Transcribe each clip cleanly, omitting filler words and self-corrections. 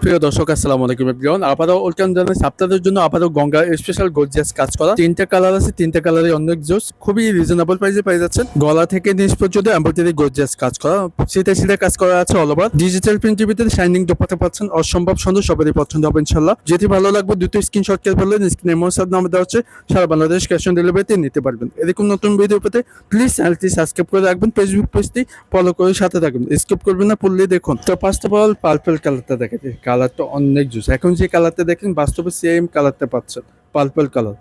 প্রিয় দর্শক আসসালামু আলাইকুম এভরিওয়ান। আবারও ওয়েলকাম জানাচ্ছি আপনাদের জন্য আবারও গঙ্গা স্পেশাল গর্জিয়াস কাজ করা তিনটা কালার আছে। তিনটা কালারে অনেক জোস, খুবই রিজনেবল প্রাইসে পেয়ে যাচ্ছেন। গলা থেকে নিচ পর্যন্ত এমব্রয়ডারি গর্জিয়াস কাজ করা, সিধে সিধে কাজ করা আছে অল ওভার। ডিজিটাল প্রিন্টের ভিতরে শাইনিং দোপাট্টা পাচ্ছেন, অসম্ভব সুন্দর, সবারই পছন্দ হবে ইনশাল্লাহ। যেটি ভালো লাগবে দুটো স্ক্রিনশট করে ফেলবেন, স্ক্রিনে মোসাদ নামে দেওয়া হচ্ছে, সারা বাংলাদেশ ক্যাশ অন ডেলিভারিতে নিতে পারবেন। এরকম নতুন ভিডিও পেতে প্লিজ চ্যানেলটি সাবস্ক্রাইব করে রাখবেন, ফেসবুক পেজটি ফলো করে সাথে থাকবেন, স্কিপ করবেন না, পড়লে দেখুন। তো ফার্স্ট অফ অল পার্পল কালারটা দেখেছি, কালারটা অনেক জুস। এখন যে কালারটা দেখেন বাস্তবে সেম কালারটা পাচ্ছেন, পার্পল কালার।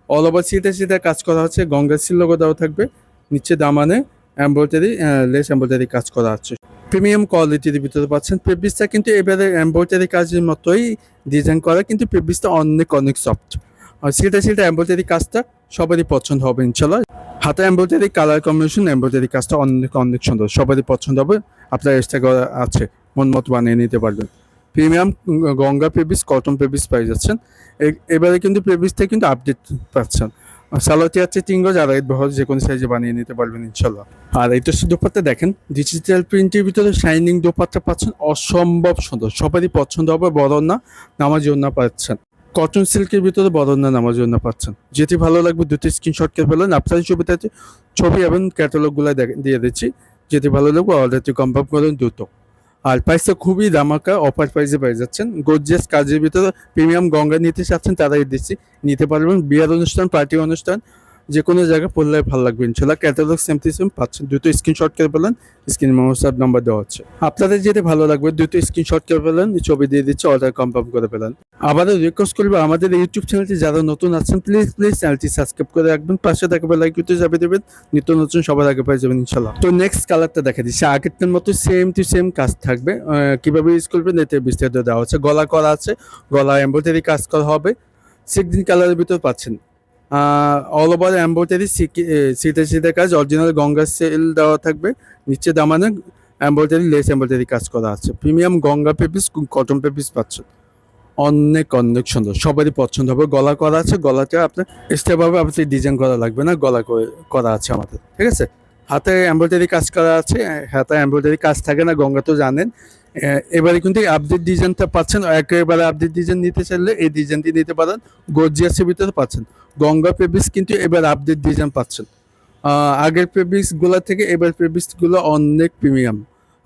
অল ওভার সিধে সিধে কাজ করা হচ্ছে, গঙ্গা সিল লোগো দেওয়া থাকবে, নিচে দামানে এমব্রয়ডারি লেস এমব্রয়ডারি কাজ করা আছে। প্রিমিয়াম কোয়ালিটির ভিতরে পাচ্ছেন। পেব্রিসটা কিন্তু এবারে এমব্রয়ডারি কাজের মতোই ডিজাইন করা, কিন্তু পেব্রিসটা অনেক অনেক সফট। আর সিধে সিধে এমব্রয়ডারি কাজটা সবারই পছন্দ হবে ইনশাল্লাহ। হাতে এমব্রয়ডারি কালার কম্বিনেশন, এমব্রয়ডারি কাজটা অনেক অনেক সুন্দর, সবারই পছন্দ হবে। আপনার এক্সট্রা করা আছে, মন মতো বানিয়ে নিতে পারবেন। প্রিমিয়াম গঙ্গা পেবিস, কটন পেবিস পাই যাচ্ছেন। এবারে কিন্তু পেবিসটা কিন্তু আপডেট পাচ্ছেন। সালোয়ারটি আছে 3 গজ, আর বহর যে কোনো সাইজে বানিয়ে নিতে পারবেন ইনশাল্লাহ। আর এটা দোপাট্টা দেখেন, ডিজিটাল প্রিন্টের ভিতরে শাইনিং দোপাট্টা পাচ্ছেন, অসম্ভব সুন্দর, সবারই পছন্দ হবে। বড় না নামাজি ওড়না পাচ্ছেন, কটন সিল্কের ভিতরে বড় না নামাজি ওড়না পাচ্ছেন। যেটি ভালো লাগবে দুটো স্ক্রিনশট করে ফেলেন। আপনাদের ছবিটাতে ছবি এবং ক্যাটালগুলো দিয়ে দিচ্ছি, যেটি ভালো লাগবে অর্ডারটি কনফার্ম করেন দ্রুত। আর প্রাইসটা খুবই দামাকা, অফার প্রাইসে পেয়ে যাচ্ছেন। গর্জিয়াস কাজের ভিতরে প্রিমিয়াম গঙ্গা নিতে চাচ্ছেন তারাই দিচ্ছি, নিতে পারবেন। বিয়ের অনুষ্ঠান, পার্টি অনুষ্ঠান, যে কোনো জায়গায় পড়লে ভালো লাগবে ইনশাল্লাহ। ক্যাটালগ সেম পাচ্ছেন, দুটো স্ক্রিনশট করে ফেলেন, স্ক্রিনে হোয়াটসঅ্যাপ নাম্বার দেওয়া হচ্ছে। আপনাদের যেটা ভালো লাগবে দুটো স্ক্রিনশট করে ফেলেন, ছবি দিয়ে দিচ্ছে, অর্ডার কনফার্ম করে ফেলেন। আবারও রিকোয়েস্ট করবো আমাদের ইউটিউব চ্যানেলটি যারা নতুন আছেন প্লিজ চ্যানেলটি সাবস্ক্রাইব করে রাখবেন, পাশে থাকা বেল আইকনটি চাপে দেবেন, নিত্য নতুন সবার আগে পেয়ে যাবেন ইনশাল্লাহ। তো নেক্সট কালারটা দেখা দিচ্ছি, আগেরটার মতো সেম টু সেম কাজ থাকবে। কিভাবে ইউজ করবেন এতে বিস্তারিত দেওয়া হচ্ছে। গলা করা আছে, গলা এমব্রয়ডারি কাজ করা হবে, সিগ্রিন কালারের ভিতর পাচ্ছেন। অল ওভার এমব্রয়ডারি, সিধে সিধে কাজ, অরিজিনাল গঙ্গা সেল দেওয়া থাকবে, নিচে দামানে এমব্রয়ডারি লেস এমব্রয়ডারি কাজ করা আছে। প্রিমিয়াম গঙ্গা পেপিস, কটন পেপিস পাচ্ছেন, অনেক অনেক সুন্দর, সবারই পছন্দ হবে। গলা করা আছে, গলাতে আপনার এক্সট্রাভাবে আপনার ডিজাইন করা লাগবে না, গলা করা আছে আমাদের, ঠিক আছে। হাতে এমব্রয়ডারি কাজ করা আছে, হাতে এমব্রয়ডারি কাজ থাকে না, গঙ্গা তো জানেন। এবারে কিন্তু আপডেট ডিজাইনটা পাচ্ছেন, একেবারে আপডেট ডিজাইন নিতে চাইলে এই ডিজাইনটি নিতে পারেন। গর্জিয়াসের ভিতরে পাচ্ছেন গঙ্গা পেবিস, কিন্তু এবার আপডেট ডিজাইন পাচ্ছেন। আগের পেবিসগুলো থেকে এবার পেবিসগুলো অনেক প্রিমিয়াম।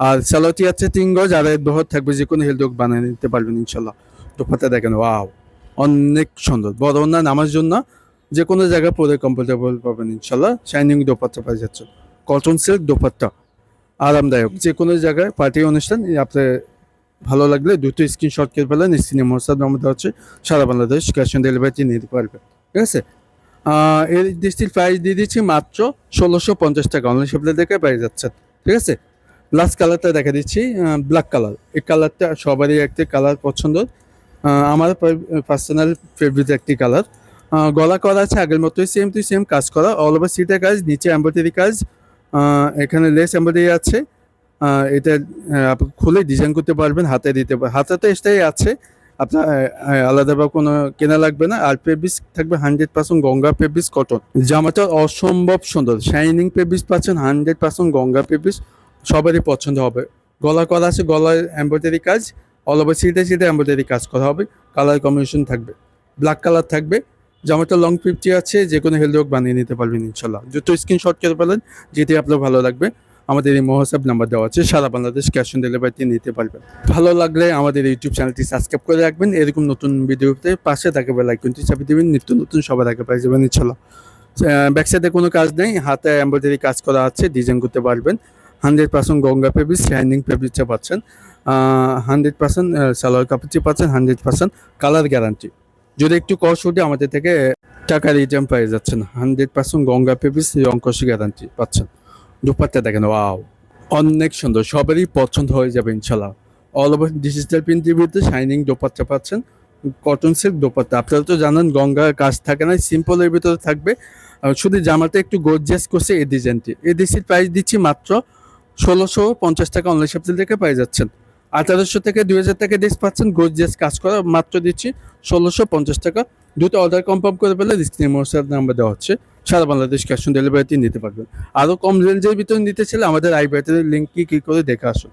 আর সালোয়ারটি আছে 3 গজ, আর বহর থাকবে, যে কোনো হেলডক বানিয়ে নিতে পারবেন ইনশাল্লাহ। দোপাট্টা দেখেন, ওয়াও, অনেক সুন্দর। বড় না নামার জন্য যে কোনো জায়গায় পরে কমফোর্টেবল পাবেন ইনশাল্লাহ। শাইনিং দোপাট্টা পাই যাচ্ছে, কটন সিল্ক দোপাট্টা, আরামদায়ক, যে কোনো জায়গায় পার্টি অনুষ্ঠান। আপনার ভালো লাগলে দুটো স্ক্রিনশট করে ফেলেন, স্ক্রিনে মোসাদ নাম্বার দেওয়া হচ্ছে, সারা বাংলাদেশ ক্যাশ অন ডেলিভারিতে নিতে পারবেন, ঠিক আছে। এর ডিস্ট্রিক্ট প্রাইস দিয়ে দিচ্ছি মাত্র 1650 টাকা, অনলাইন শপে দেখে পেয়ে যাচ্ছেন, ঠিক আছে। লাস্ট কালারটা দেখা দিচ্ছি, ব্ল্যাক কালার। এই কালারটা সবারই একটি কালার পছন্দ, আমার পার্সোনাল ফেভারিট একটি কালার। গলা করা আছে আগের মতোই, সেম টু সেম কাজ করা, অল ওভার সিটের কাজ, নিচে এমব্রয়ডারি কাজ, এখানে লেস এমব্রয়ডারি আছে। এটা আপনি খুলে ডিজাইন করতে পারবেন, হাতে দিতে পারবেন, হাতে তো এটাই আছে, আপনার আলাদাভাবে কোনো কেনা লাগবে না। আর পেবিস থাকবে 100% গঙ্গা পেবিস কটন। জামাটা অসম্ভব সুন্দর, শাইনিং পেবিস পাচ্ছেন, 100% গঙ্গা পেবিস, সবারই পছন্দ হবে। গলা করা আছে, গলায় এমব্রয়ডারি কাজ, অল ওভার সিটে এমব্রয়ডারি কাজ করা হবে, কালার কম্বিনেশন থাকবে, ব্ল্যাক কালার থাকবে। জামাটা লং 50 আছে, যে কোনো হেলদি বানিয়ে নিতে পারবেন ইনশাল্লাহ। দুটো স্ক্রিনশট করে ফেলেন, যেটি আপনার ভালো লাগবে। আমাদের এই হোয়াটসঅ্যাপ নাম্বার দেওয়া আছে, সারা বাংলাদেশ ক্যাশ অন ডেলিভারিতে নিতে পারবেন। ভালো লাগলে আমাদের ইউটিউব চ্যানেলটি সাবস্ক্রাইব করে রাখবেন, এরকম নতুন ভিডিওতে পাশে থাকে বেল আইকনটি চাপে দেবেন, নিত্য নতুন সবার আগে পেয়ে যাবেন ইনশাল্লাহ। ব্যাক সাইডে কোনো কাজ নেই, হাতে এমব্রয়ডারি কাজ করা আছে, ডিজাইন করতে পারবেন। 100% গঙ্গা পেবিস, শাইনিং পেবিসটা পাচ্ছেন, 100% সালোয়ার কাপড়টি পাচ্ছেন, 100% কালার গ্যারান্টি। যদি একটু কষ্ট উঠে আমাদের থেকে টাকা রিটার্ন পেয়ে যাচ্ছেন। 100% গঙ্গা পেবিস, রং কষ গ্যারান্টি পাচ্ছেন। দোপাট্টা দেখেন, ওয়াও, অনেক সুন্দর, সবারই পছন্দ হয়ে যাবে ইনশাল্লাহ। অল ওভার ডিজিটাল প্রিন্টের ভিতরে শাইনিং দোপাট্টা পাচ্ছেন, কটন সিল্ক দোপাট্টা। আপনারা তো জানেন গঙ্গার কাজ থাকে না, সিম্পলের ভিতরে থাকবে, শুধু জামাটা একটু গর্জিয়াস করছে এই ডিজাইনটি। এই ডিসির প্রাইস দিচ্ছি মাত্র 1650 টাকা, অনলাইন শপ থেকে পেয়ে যাচ্ছেন। 1800 থেকে 2000 টাকা ডিস পাচ্ছেন, গর্জিয়াস কাজ করা, মাত্র দিচ্ছি 1650 টাকা। দুটো অর্ডার কনফার্ম করে ফেলে স্ক্রিনে হোয়াটসঅ্যাপ নাম্বার দেওয়া হচ্ছে, সারা বাংলাদেশ ক্যাশ অন ডেলিভারিতে নিতে পারবেন। আরও কম রেঞ্জের ভিতরে নিতে চাইলে আমাদের আই বাটনের লিঙ্ক কি করে দেখে আসুন।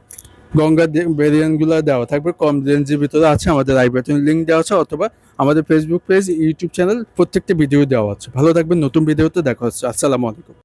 গঙ্গা ভেরিয়েন্ট গুলো দেওয়া থাকবে, কম রেঞ্জের ভিতরে আছে, আমাদের আই বাটন লিঙ্ক দেওয়া আছে, অথবা আমাদের ফেসবুক পেজ, ইউটিউব চ্যানেল প্রত্যেকটা ভিডিও দেওয়া আছে। ভালো থাকবেন, নতুন ভিডিওতে দেখা হচ্ছে। আসসালামু আলাইকুম।